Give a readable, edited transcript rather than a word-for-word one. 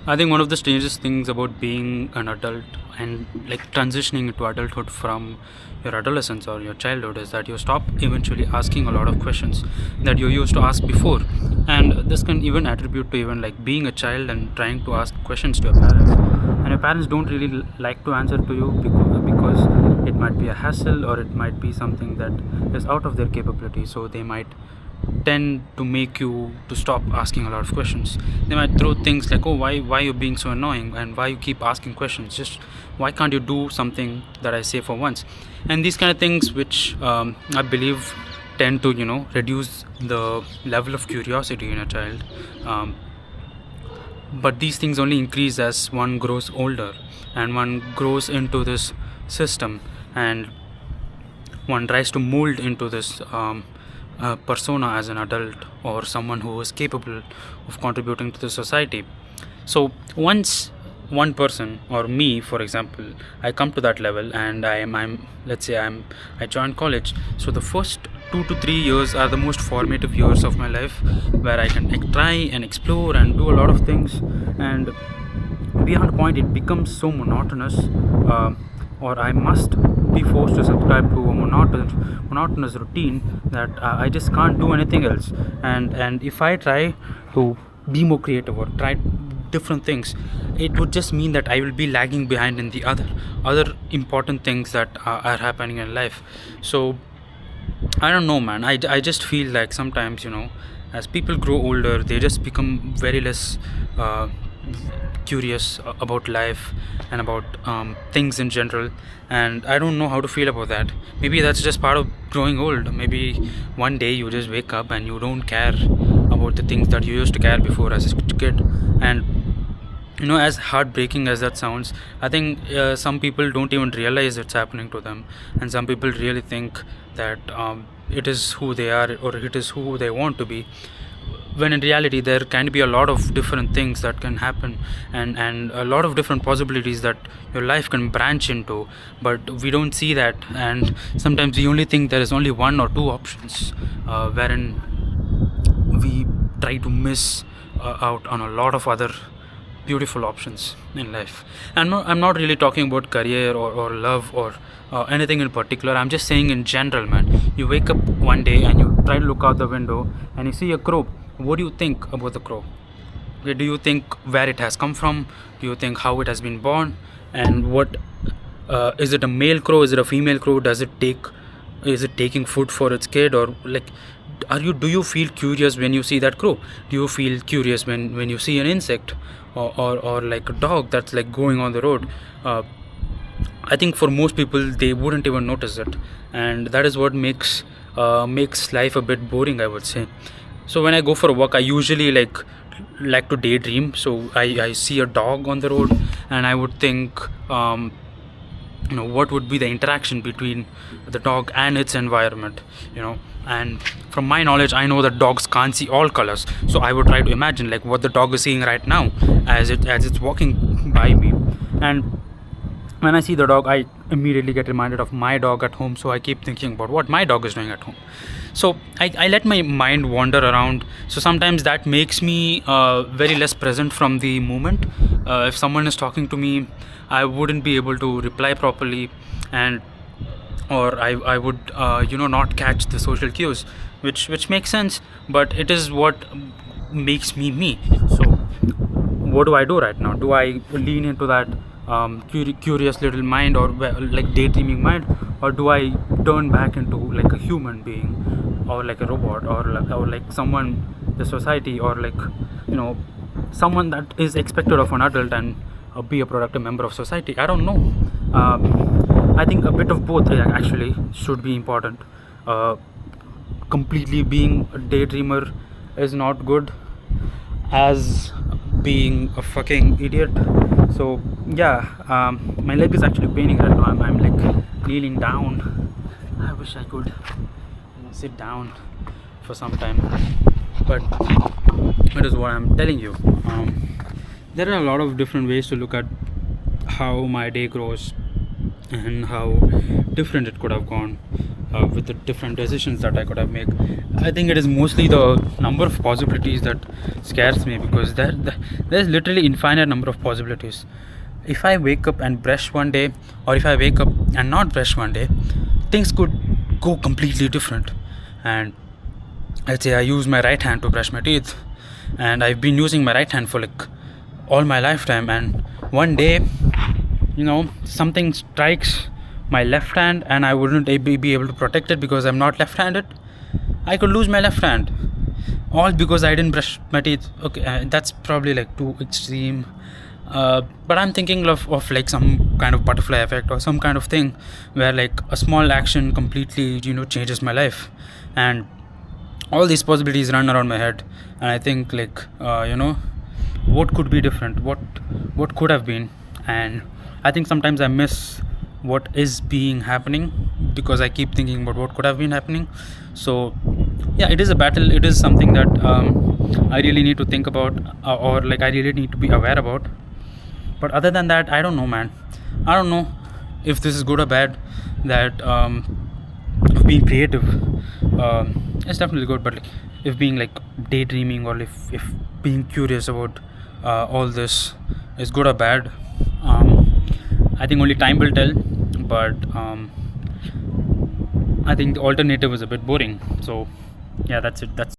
I think one of the strangest things about being an adult and like transitioning into adulthood from your adolescence or your childhood is that you stop eventually asking a lot of questions that you used to ask before. And this can even attribute to even like being a child and trying to ask questions to your parents. And your parents don't really like to answer to you because it might be a hassle or it might be something that is out of their capability. So they might tend to make you to stop asking a lot of questions. They might throw things like, oh, why you being so annoying and why you keep asking questions, just why can't you do something that I say for once. And these kind of things which I believe tend to reduce the level of curiosity in a child. But these things only increase as one grows older and one grows into this system, and one tries to mold into this persona as an adult or someone who is capable of contributing to the society. So once one person or me, for example, I come to that level and I'm let's say I joined college. So the first 2 to 3 years are the most formative years of my life, where I can try and explore and do a lot of things. And beyond a point, it becomes so monotonous, or I must be forced to subscribe to a monotonous routine that I just can't do anything else. And if I try to be more creative or try different things, it would just mean that I will be lagging behind in the other important things that are happening in life. So I don't know, man. I just feel like sometimes, as people grow older, they just become very less uh, curious about life and about things in general. And I don't know how to feel about that. Maybe that's just part of growing old. Maybe one day you just wake up and you don't care about the things that you used to care before as a kid. And as heartbreaking as that sounds, I think some people don't even realize it's happening to them, and some people really think that it is who they are or it is who they want to be, when in reality there can be a lot of different things that can happen, and a lot of different possibilities that your life can branch into, but we don't see that. And sometimes we only think there is only one or two options, wherein we try to miss out on a lot of other beautiful options in life. And I'm not really talking about career or love or anything in particular. I'm just saying in general, man. You wake up one day and you try to look out the window and you see a crow. What do you think about the crow? Okay, do you think where it has come from? Do you think how it has been born? And what is it a male crow? Is it a female crow? Is it taking food for its kid? Or like, do you feel curious when you see that crow? Do you feel curious when you see an insect, or like a dog that's like going on the road? I think for most people they wouldn't even notice it, and that is what makes life a bit boring, I would say. So when I go for a walk, I usually like to daydream. So I see a dog on the road and I would think, what would be the interaction between the dog and its environment. And from my knowledge, I know that dogs can't see all colors, so I would try to imagine like what the dog is seeing right now as it's walking by me. And when I see the dog, I immediately get reminded of my dog at home, so I keep thinking about what my dog is doing at home. So I let my mind wander around. So sometimes that makes me very less present from the moment. If someone is talking to me, I wouldn't be able to reply properly, and or I would not catch the social cues, which makes sense, but it is what makes me me. So what do I do right now? Do I lean into that curious little mind, or like daydreaming mind, or do I turn back into like a human being, or like a robot, or like someone, the society, or like someone that is expected of an adult, and be a productive member of society? I don't know. I think a bit of both actually should be important. Completely being a daydreamer is not good as being a fucking idiot. So yeah, my leg is actually paining right now. I'm like kneeling down. I wish I could sit down for some time, but that is what I'm telling you. There are a lot of different ways to look at how my day grows and how different it could have gone. with the different decisions that I could have made. I think it is mostly the number of possibilities that scares me, because there's literally infinite number of possibilities. If I wake up and brush one day, or if I wake up and not brush one day, things could go completely different. And let's say I use my right hand to brush my teeth, and I've been using my right hand for like all my lifetime, and one day, something strikes my left hand and I wouldn't be able to protect it because I'm not left-handed. I could lose my left hand, all because I didn't brush my teeth. Okay, that's probably like too extreme, but I'm thinking of like some kind of butterfly effect or some kind of thing where like a small action completely changes my life, and all these possibilities run around my head. And I think like what could be different, what could have been. And I think sometimes I miss what is being happening because I keep thinking about what could have been happening. So yeah, it is a battle. It is something that I really need to think about, or like I really need to be aware about. But other than that, I don't know, man. I don't know if this is good or bad. That being creative, it's definitely good, but like, if being like daydreaming, or if being curious about all this is good or bad, I think only time will tell. But I think the alternative is a bit boring. So yeah, that's it. That's